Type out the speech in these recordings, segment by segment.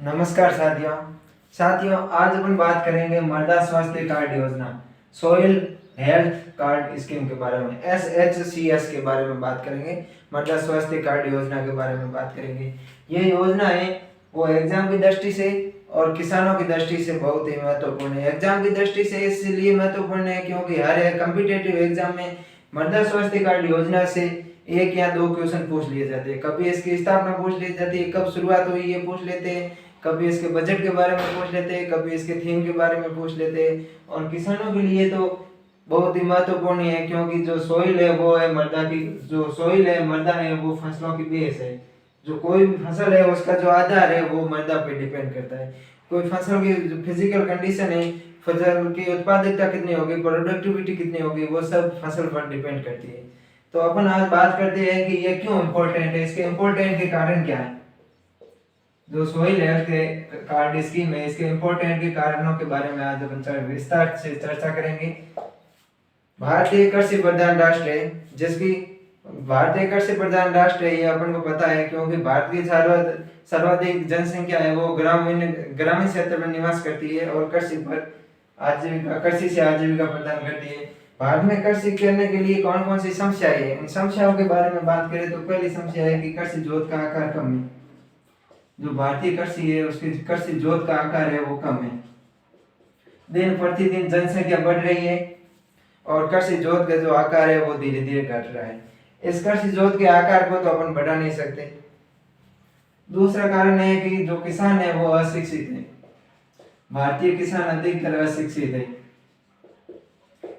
नमस्कार साथियों। आज अपन बात करेंगे मृदा स्वास्थ्य कार्ड योजना, सोइल हेल्थ कार्ड स्कीम के बारे में, SHCS के बारे में बात करेंगे। मृदा स्वास्थ्य कार्ड योजना के बारे में बात करेंगे। ये योजना है वो एग्जाम की दृष्टि से और किसानों की दृष्टि से बहुत ही महत्वपूर्ण है। एग्जाम की दृष्टि से इसलिए महत्वपूर्ण है क्योंकि हर एक कम्पिटेटिव एग्जाम में मृदा स्वास्थ्य कार्ड योजना से एक या दो क्वेश्चन पूछ लिए जाते हैं। कभी इसकी स्थापना पूछ ली जाती है, कब शुरुआत हुई ये पूछ लेते हैं, कभी इसके बजट के बारे में पूछ लेते हैं, कभी इसके थीम के बारे में पूछ लेते हैं। और किसानों के लिए तो बहुत ही महत्वपूर्ण है क्योंकि जो सोइल है वो है मृदा की, जो सोइल है मृदा है वो फसलों की बेस है। जो कोई भी फसल है उसका जो आधार है वो मृदा पे डिपेंड करता है। कोई फसल की जो फिजिकल कंडीशन है, फसल की उत्पादकता कितनी होगी, प्रोडक्टिविटी कितनी होगी, वो सब फसल पर डिपेंड करती है। तो अपन आज बात करते हैं कि ये क्यों इम्पोर्टेंट है, इसके इम्पोर्टेंट के कारण क्या है। जो सोइल हेल्थ कार्ड स्कीम है इसके इम्पोर्टेंट के कारणों के बारे में आज अपन विस्तार से चर्चा करेंगे। भारतीय कृषि प्रधान राष्ट्र है, जिसकी भारतीय कृषि प्रधान राष्ट्र है ये अपन को पता है क्योंकि भारत की सर्वाधिक जनसंख्या है वो ग्रामीण क्षेत्र में निवास करती है और कृषि से आजीविका प्रदान करती है। भारत में कृषि करने के लिए कौन कौन सी समस्याएं है, इन समस्याओं के बारे में बात करें तो पहली समस्या है कि कृषि जोत का आकार कम है। जो भारतीय कृषि है उसकी कृषि जोत का आकार है वो कम है। दिन प्रतिदिन जनसंख्या बढ़ रही है और कृषि जोत का जो आकार है वो धीरे धीरे घट रहा है। इस कृषि जोत के आकार को तो अपन बढ़ा नहीं सकते। दूसरा कारण है कि जो किसान है वो अशिक्षित है। भारतीय किसान अधिकतर अशिक्षित है,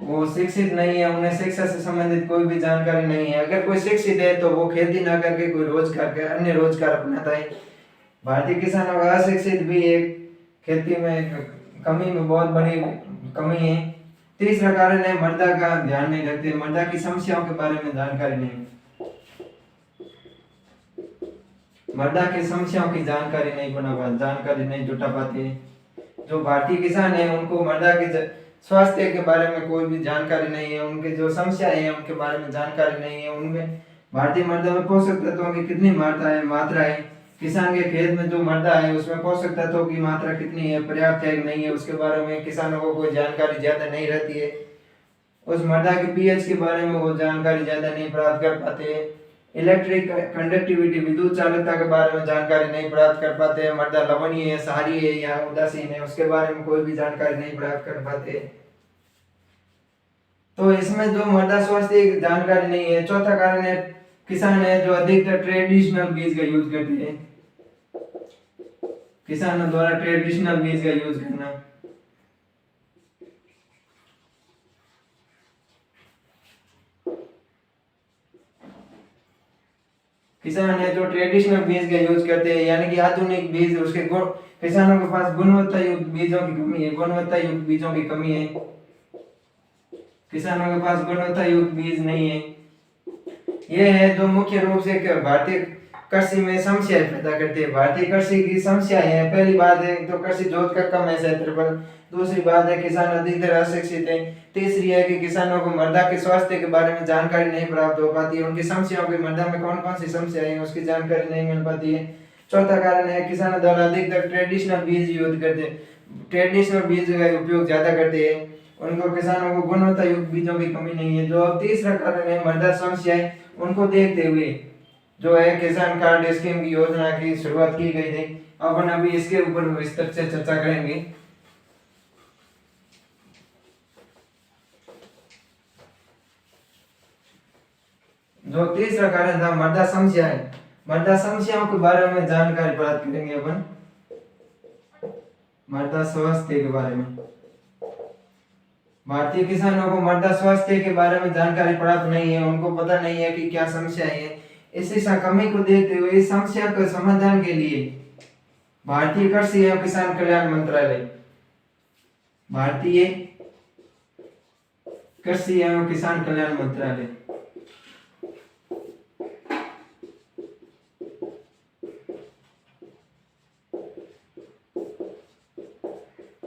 वो शिक्षित नहीं है, उन्हें शिक्षा से संबंधित कोई भी जानकारी नहीं है। अगर कोई शिक्षित है तो वो खेती ना करके कोई रोजगार कर अन्य रोजगार अपनाता है। भारतीय किसानों का अशिक्षित भी एक खेती में कमी में बहुत बड़ी कमी है। तीसरा कारण है मृदा का ध्यान नहीं रखते, मृदा की समस्याओं के बारे में जानकारी नहीं, मृदा की समस्याओं की जानकारी नहीं जुटा पाते। जो भारतीय किसान है उनको मृदा के स्वास्थ्य के बारे में कोई भी जानकारी नहीं है, उनके जो समस्या है उनके बारे में जानकारी नहीं है। उनमें भारतीय मृदा में पोषक तत्वों की कितनी मात्रा है, किसान के खेत में जो मृदा है उसमें पोषक तत्वों की मात्रा कितनी है, पर्याप्त है नहीं है, उसके बारे में किसानों को कोई जानकारी ज्यादा नहीं रहती है। उस मृदा के पीएच के बारे में वो जानकारी ज्यादा नहीं प्राप्त कर पाते। इलेक्ट्रिक कंडक्टिविटी विद्युत चालकता के बारे में जानकारी नहीं प्राप्त कर पाते। मृदा लवणीय है, क्षारीय है या उदासीन है उसके बारे में कोई भी जानकारी नहीं प्राप्त कर पाते। तो इसमें जो मृदा स्वास्थ्य की जानकारी नहीं है। चौथा कारण है किसान है जो अधिकतर ट्रेडिशनल बीज का यूज करते हैं, किसानों द्वारा ट्रेडिशनल बीज का यूज करना। किसान है जो ट्रेडिशनल बीज का यूज करते हैं यानी कि आधुनिक बीज, उसके किसानों के पास गुणवत्ता युक्त बीजों की कमी है, गुणवत्ता युक्त बीजों की कमी है। किसानों के पास गुणवत्ता युक्त बीज नहीं है। ये है जो मुख्य रूप से भारतीय कृषि में समस्याएं पैदा करती है। भारतीय कृषि की समस्याएं हैं, पहली बात है तो कृषि जोत का कम है क्षेत्रफल, दूसरी बात है किसान अधिकतर अशिक्षित है, तीसरी है कि किसानों को मृदा के स्वास्थ्य के बारे में जानकारी नहीं प्राप्त हो पाती है, उनकी समस्याओं की मृदा में कौन कौन सी समस्याएं हैं उसकी जानकारी नहीं मिल पाती है। चौथा कारण है किसानों द्वारा अधिकतर ट्रेडिशनल बीज यूज करते, ट्रेडिशनल बीज का उपयोग ज्यादा करते हैं, उनको किसानों को गुणवत्ता युक्त बीजों की कमी नहीं है। जो अब तीसरा कारण है मृदा समस्याएं, उनको देखते हुए जो है किसान कार्ड स्कीम की योजना की शुरुआत की गई थी। अपन अभी इसके ऊपर विस्तार से चर्चा करेंगे। जो तीसरा कारण था मृदा समस्याएं, मृदा समस्याओं के बारे में जानकारी प्राप्त करेंगे अपन। मृदा स्वास्थ्य के बारे में भारतीय किसानों को मृदा स्वास्थ्य के बारे में जानकारी प्राप्त नहीं है, उनको पता नहीं है कि क्या समस्याएं है। इसी कमी को देखते हुए इस समस्या के समाधान के लिए भारतीय कृषि एवं किसान कल्याण मंत्रालय, भारतीय कृषि एवं किसान कल्याण मंत्रालय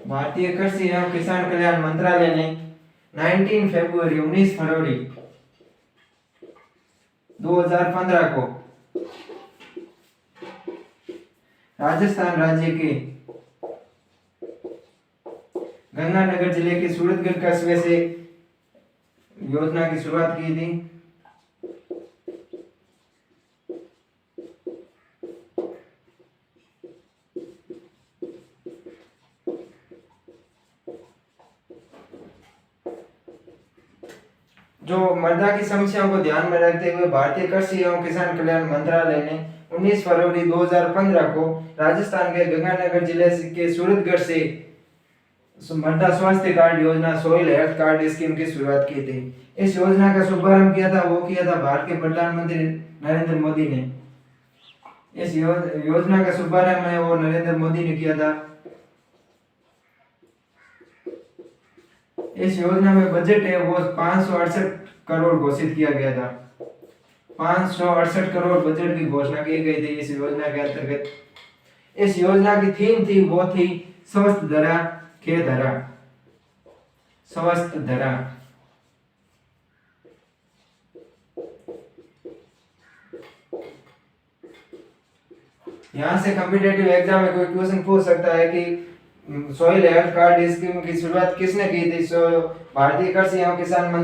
भारतीय कृषि एवं किसान कल्याण मंत्रालय ने 19 फरवरी 2015 को राजस्थान राज्य के गंगानगर जिले के सूरतगढ़ कस्बे से योजना की शुरुआत की थी। जो मृदा की समस्याओं को ध्यान में रखते हुए भारतीय कृषि एवं किसान कल्याण मंत्रालय ने 19 फरवरी 2015 को राजस्थान के गंगानगर जिले के सूरतगढ़ से मृदा स्वास्थ्य कार्ड योजना सॉइल हेल्थ कार्ड स्कीम की शुरुआत की थी। इस योजना का शुभारंभ किया था भारत के प्रधानमंत्री नरेंद्र मोदी ने। इस योजना का शुभारंभ है वो नरेंद्र मोदी ने किया था। इस योजना में बजट है वो 568 करोड़ घोषित किया गया था। 568 करोड़ बजट की घोषणा की गई थी इस योजना के अंतर्गत। इस योजना की थीम थी वो थी स्वस्थ धरा खेत धरा, स्वस्थ धरा। यहाँ से कॉम्पिटिटिव एग्जाम में कोई क्वेश्चन पूछ सकता है कि सॉइल हेल्थ कार्ड स्कीम की शुरुआत किसने की थी। भारतीय कृषि एवं किसान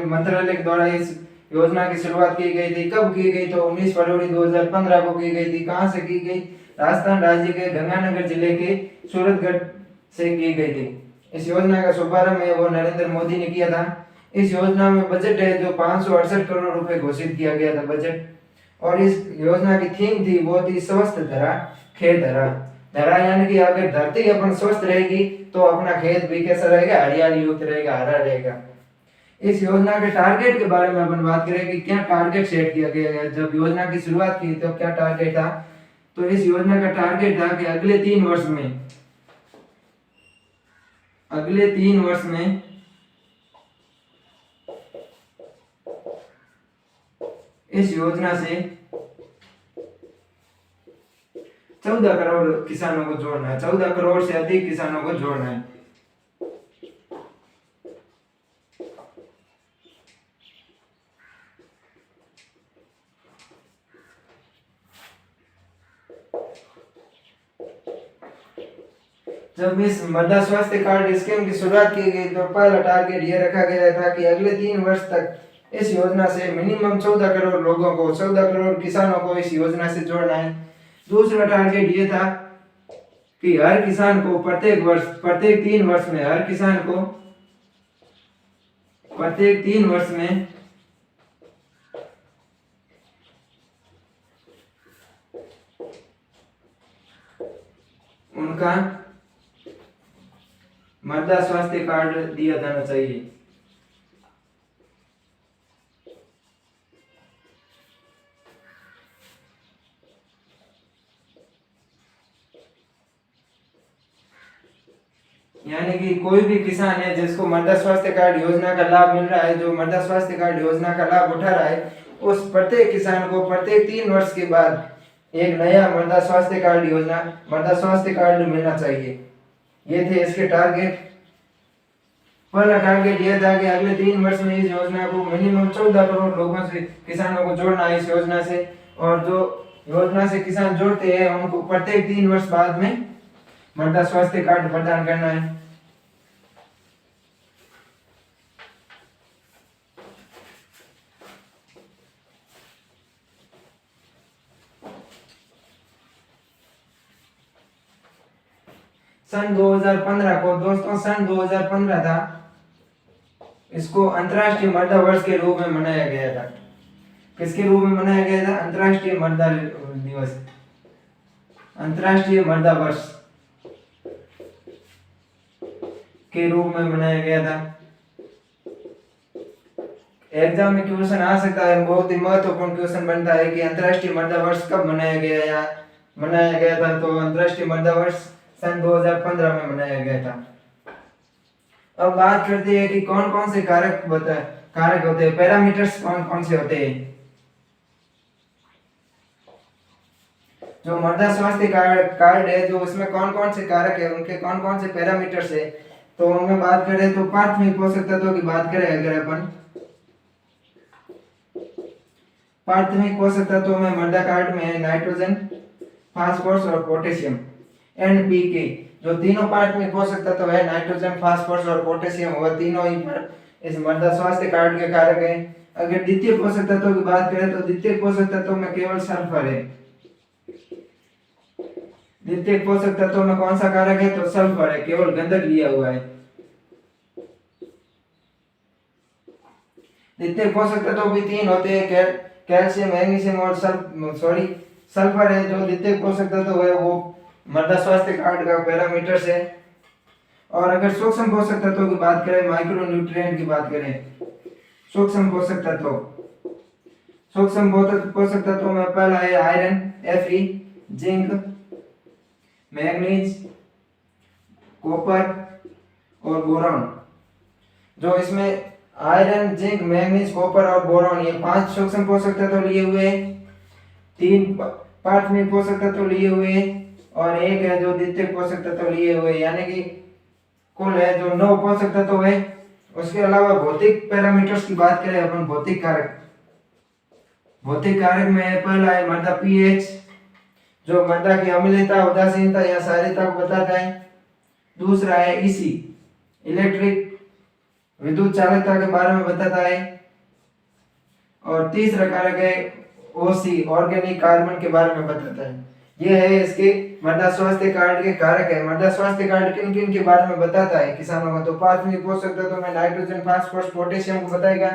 मंत्रालय के द्वारा इस योजना की शुरुआत की गई थी। कब की गई? तो 19 फरवरी 2015 को की गई थी। कहां से की गई? राजस्थान राज्य के गंगानगर जिले के सूरतगढ़ से की गई थी। इस योजना का शुभारंभ है वो नरेंद्र मोदी ने किया था। इस योजना में बजट है जो 568 करोड़ रुपए घोषित किया गया था बजट। और इस योजना की थीम थी वो थी स्वस्थ धरा खेत धरा। धरा यानी कि अगर धरती अपन स्वस्थ रहेगी तो अपना खेत भी कैसा रहेगा? हरियाली युक्त रहेगा, हरा रहेगा। इस योजना के टारगेट के बारे में अपन बात करें कि क्या टारगेट सेट किया गया है। जब योजना की शुरुआत की तो क्या टारगेट था? तो इस योजना का टारगेट था कि अगले 3 वर्ष में इस योजना से 14 करोड़ किसानों को जोड़ना है। 14 करोड़ से अधिक किसानों को जोड़ना है। जब इस मृदा स्वास्थ्य कार्ड स्कीम की शुरुआत की गई तो पहला टारगेट ये रखा गया था कि अगले 3 वर्ष तक इस योजना से मिनिमम 14 करोड़ लोगों को, 14 करोड़ किसानों को इस योजना से जोड़ना है। दूसरा टारगेट ये था कि हर किसान को प्रत्येक 3 वर्ष में हर किसान को प्रत्येक 3 वर्ष में उनका मृदा स्वास्थ्य कार्ड दिया जाना चाहिए। यानी कि कोई भी किसान है जिसको मृदा स्वास्थ्य कार्ड योजना का लाभ मिल रहा है, जो मृदा स्वास्थ्य कार्ड योजना का लाभ उठा रहा है, उस प्रत्येक किसान को प्रत्येक 3 वर्ष के बाद एक नया मृदा स्वास्थ्य कार्ड मिलना चाहिए। ये थे इसके टारगेट। पहला टारगेट यह था कि अगले 3 वर्ष में इस योजना को मिनिमम 14 करोड़ लोगों से किसानों को जोड़ना है इस योजना से। और जो योजना से किसान जोड़ते हैं उनको प्रत्येक 3 वर्ष बाद में मृदा स्वास्थ्य कार्ड प्रदान करना है। सन 2015 को दोस्तों, सन 2015 था, इसको अंतर्राष्ट्रीय मृदा वर्ष के रूप में मनाया गया था। किसके रूप में मनाया गया था? अंतर्राष्ट्रीय मृदा दिवस, अंतर्राष्ट्रीय मृदा वर्ष के रूप में मनाया गया था। एग्जाम में क्वेश्चन आ सकता है, बहुत ही महत्वपूर्ण क्वेश्चन बनता है कि अंतर्राष्ट्रीय मृदा वर्ष कब मनाया गया था। तो अंतर्राष्ट्रीय मृदा वर्ष सन 2015 में मनाया गया था। अब बात करते हैं कि कौन कौन से कारक होते हैं, पैरामीटर्स कौन कौन से होते हैं। जो मृदा स्वास्थ्य कार्ड है, जो उसमें कौन कौन से कारक है, उनके कौन कौन से पैरामीटर्स है, तो उनमें बात करें तो प्राथमिक पोषक तत्वों की बात करें अगर अपन, प्राथमिक पोषक तत्वों में मृदा कार्ड में है नाइट्रोजन, फास्फोरस और पोटेशियम, एनपीके। जो तीनों पार्ट में पोषक तत्व है, नाइट्रोजन, फास्फोरस और पोटेशियम, वह तीनों ही इस मृदा स्वास्थ्य कार्ड के कारक है। अगर द्वितीय पोषक तत्वों की बात करें तो द्वितीय पोषक तत्वों में केवल सल्फर है। द्वितीय पोषक तत्वों में कौन सा कारक है? तो सल्फर है, केवल गंधक लिया हुआ है। द्वितीय पोषक तत्व भी तीन होते हैं, कैल्शियम, मैग्नीशियम और सल्फर है। जो द्वितीय पोषक तत्व है वो मृदा स्वास्थ्य कार्ड का पैरामीटर्स है। और अगर सूक्ष्म पोषक तत्वों की बात करें, माइक्रो न्यूट्रिएंट की बात करें, सूक्ष्म पोषक तत्व, सूक्ष्म पोषक तत्वों में पहला है iron, Fe, zinc, manganese, copper और बोरॉन। जो इसमें आयरन, जिंक, मैग्नीज, कॉपर और बोरॉन, ये 5 सूक्ष्म पोषक तत्व लिए हुए हैं, 3 प्राथमिक पोषक तत्व लिए हुए हैं और एक है जो द्वितीय पोषक तत्व लिए हुए, यानी कि कुल है जो 9 पोषक तत्व है। उसके अलावा भौतिक पैरामीटर्स की बात करें अपन, भौतिक कारक, भौतिक कारक में पहला है मृदा पीएच, जो मृदा की अम्लता, उदासीनता या क्षारीयता को बताता है। दूसरा है ईसी, इलेक्ट्रिक, विद्युत चालकता के बारे में बताता है। और तीसरा कारक है ओसी, ऑर्गेनिक कार्बन के बारे में बताता है। ये है इसके मृदा स्वास्थ्य कार्ड के कारक है। मृदा स्वास्थ्य कार्ड किन किन के बारे में बताता है किसानों को? तो प्राथमिक पोषक तत्वों में नाइट्रोजन, फास्फोरस, पोटेशियम को बताएगा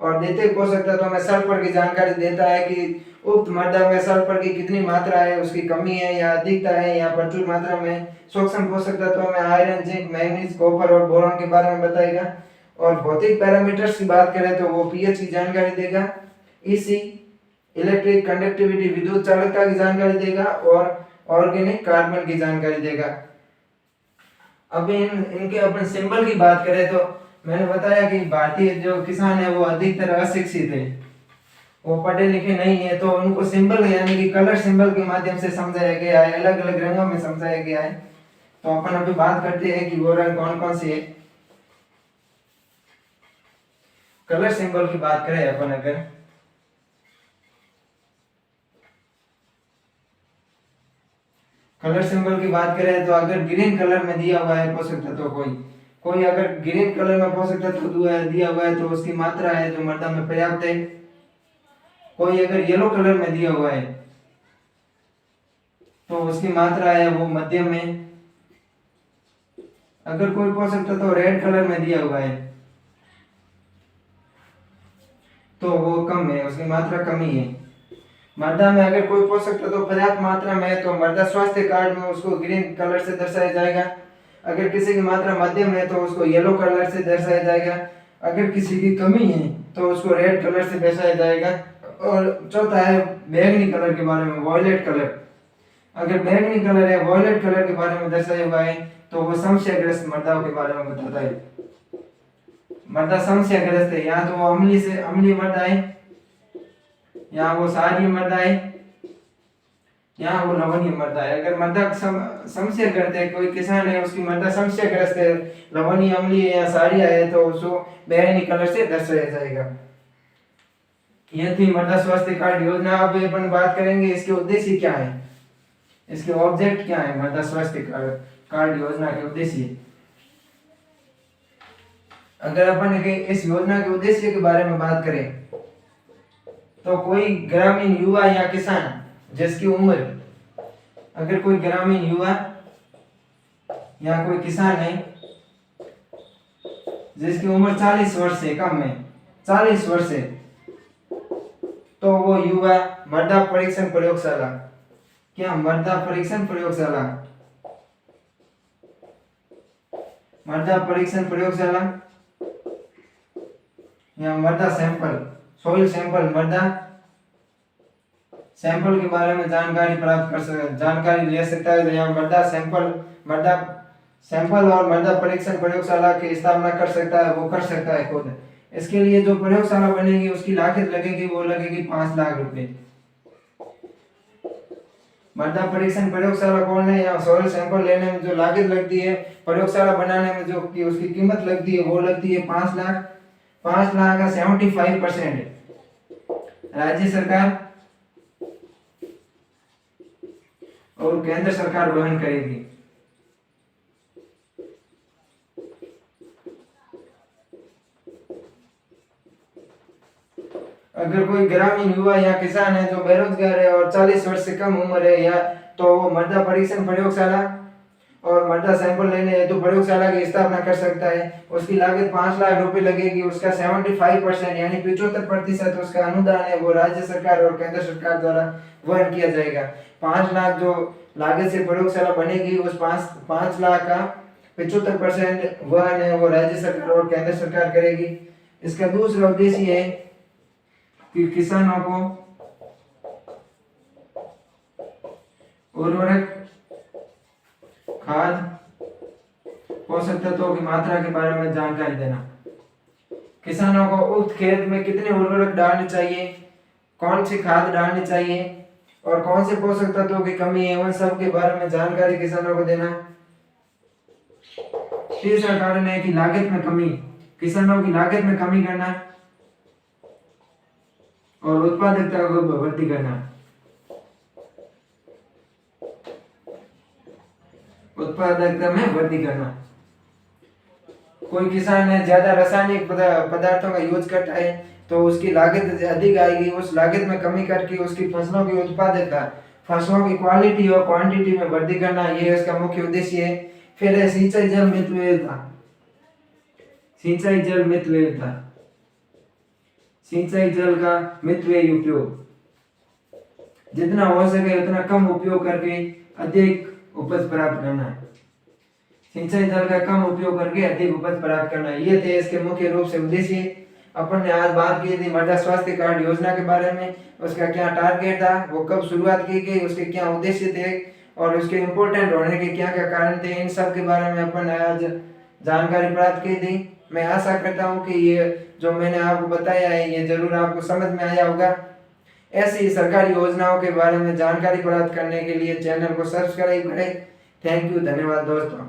और द्वितीय पोषक तत्वों में सल्फर की जानकारी देता है कि उक्त मृदा में सल्फर की कितनी मात्रा है, उसकी कमी है या अधिकता है या प्रचुर मात्रा में। सूक्ष्म पोषक तत्वों में आयरन, जिंक, मैग्नीज, कॉपर और बोरॉन के बारे में बताएगा। और भौतिक पैरामीटर्स की बात करें तो वो पीएच की जानकारी देगा, ईसी, इलेक्ट्रिक कंडक्टिविटी, विद्युत चालकता की जानकारी देगा और ऑर्गेनिक कार्बन की जानकारी देगा। अब इनके अपन सिंबल की बात करें तो मैंने बताया कि भारतीय जो किसान है वो अधिकतर अशिक्षित है, वो पढ़े लिखे नहीं है, तो उनको सिंबल यानी कि कलर सिंबल के माध्यम से समझाया गया है, अलग अलग रंगों में समझाया गया है। तो अपन अभी बात करते हैं कि वो रंग कौन कौन से है। कलर सिंबल की बात करें अपन, अगर कलर सिंबल की बात करें तो अगर ग्रीन कलर में दिया हुआ है पोषक तत्व, कोई अगर ग्रीन कलर में पोषक तत्व दिया हुआ है तो उसकी मात्रा है जो मृदा में पर्याप्त है। कोई अगर येलो कलर में दिया हुआ है तो उसकी मात्रा है वो मध्यम है। अगर कोई पोषक तत्व रेड कलर में दिया हुआ है तो वो कम है, उसकी मात्रा कमी है। मृदा में अगर कोई पोषक तत्व पर्याप्त मात्रा में है तो मृदा स्वास्थ्य कार्ड में उसको ग्रीन कलर से दर्शाया जाएगा। अगर किसी की मात्रा मध्यम है तो उसको येलो कलर से दर्शाया जाएगा। अगर किसी की कमी है तो उसको रेड कलर से दर्शाया जाएगा। और चौथा है बैंगनी कलर के बारे में, वॉयलेट कलर। अगर बैंगनी कलर है, वॉयलेट कलर के बारे में दर्शाया हुआ है तो वो समस्याग्रस्त मृदाओं के बारे में बताता है। मृदा समस्याग्रस्त है, या तो वो अम्लीय मृदा है, या वो क्षारीय मृदा है, या वो लवणीय मृदा है। अगर मृदा समस्याग्रस्त है, कोई किसान है उसकी मृदा समस्याग्रस्त है, लवणीय, अम्लीय या क्षारीय है, तो उसको बैंगनी कलर से दर्शाया जाएगा। यह थी मृदा स्वास्थ्य कार्ड योजना। अब अपन बात करेंगे इसके उद्देश्य क्या है, इसके ऑब्जेक्ट क्या है। मृदा स्वास्थ्य कार्ड योजना के उद्देश्य, अगर अपन इस योजना के उद्देश्य के बारे में बात करें तो कोई ग्रामीण युवा या किसान जिसकी उम्र, अगर कोई ग्रामीण युवा या कोई किसान है जिसकी उम्र 40 वर्ष से कम है, 40 वर्ष है, तो वो युवा मृदा परीक्षण प्रयोगशाला, क्या मृदा परीक्षण प्रयोगशाला, मृदा परीक्षण प्रयोगशाला या मृदा सैंपल, सॉइल सैंपल, मृदा सैंपल के बारे में जानकारी प्राप्त कर सकता, जानकारी ले सकता है। या मृदा सैंपल और मृदा परीक्षण प्रयोगशाला की स्थापना कर सकता है, वो कर सकता है खुद। इसके लिए जो प्रयोगशाला बनेगी उसकी लागत लगेगी, वो लगेगी 5 लाख रुपए। मृदा परीक्षण प्रयोगशाला खोलने या सॉइल सैंपल लेने में जो लागत लगती है, प्रयोगशाला बनाने में जो कि उसकी कीमत लगती है, वो लगती है 5 लाख। 5 लाख का 75% राज्य सरकार और केंद्र सरकार वहन करेगी। अगर कोई ग्रामीण युवा या किसान है जो बेरोजगार है और 40 वर्ष से कम उम्र है या तो वो मृदा परीक्षण प्रयोगशाला और मृदा सैंपल लेने हेतु प्रयोगशाला की स्थापना कर सकता है। उसकी लागत 5 लाख रुपए लगेगी। उसका 75% यानी 75% उसका अनुदान है वो राज्य सरकार और केंद्र सरकार द्वारा वहन किया जाएगा। 5 लाख जो लागत से प्रयोगशाला बनेगी उस 5 लाख का 75% वहन है वो राज्य सरकार और केंद्र सरकार करेगी। इसका दूसरा उद्देश्य है कि किसानों को उर्वरक, खाद, पोषक तत्वों की मात्रा के बारे में जानकारी देना। किसानों को उक्त खेत में कितने उर्वरक डालने चाहिए, कौन सी खाद डालनी चाहिए और कौन से पोषक तत्वों की कमी है उन सब के बारे में जानकारी किसानों को देना। तीसरा कारण है कि लागत में कमी, किसानों की लागत में कमी करना और उत्पादकता को वृद्धि करना। उत्पादकता में वृद्धि करना। कोई किसान है ज्यादा रासायनिक पदार्थों का यूज करता है तो उसकी लागत अधिक आएगी। उस लागत में कमी करके उसकी फसलों की उत्पादकता, फसलों की क्वालिटी और क्वांटिटी में वृद्धि करना, ये इसका मुख्य उद्देश्य है। फिर है सिंचाई जल मित विविधता। सिंचाई जल मित विविधता, सिंचाई जल का मितव्ययी उपयोग, जितना हो सके उतना कम उपयोग करके अधिक उपज प्राप्त करना है। सिंचाई जल का कम उपयोग करके अधिक उपज प्राप्त करना, ये थे इसके मुख्य रूप से उद्देश्य। अपन ने आज बात की थी मृदा स्वास्थ्य कार्ड योजना के बारे में, उसका क्या टारगेट था, वो कब शुरुआत की गई, उसके क्या उद्देश्य थे और उसके इम्पोर्टेंट होने के क्या क्या कारण थे, इन सब के बारे में अपन ने आज जानकारी प्राप्त की थी। मैं आशा करता हूँ कि ये जो मैंने आपको बताया है ये जरूर आपको समझ में आया होगा। ऐसी सरकारी योजनाओं के बारे में जानकारी प्राप्त करने के लिए चैनल को सब्सक्राइब करें। थैंक यू, धन्यवाद दोस्तों।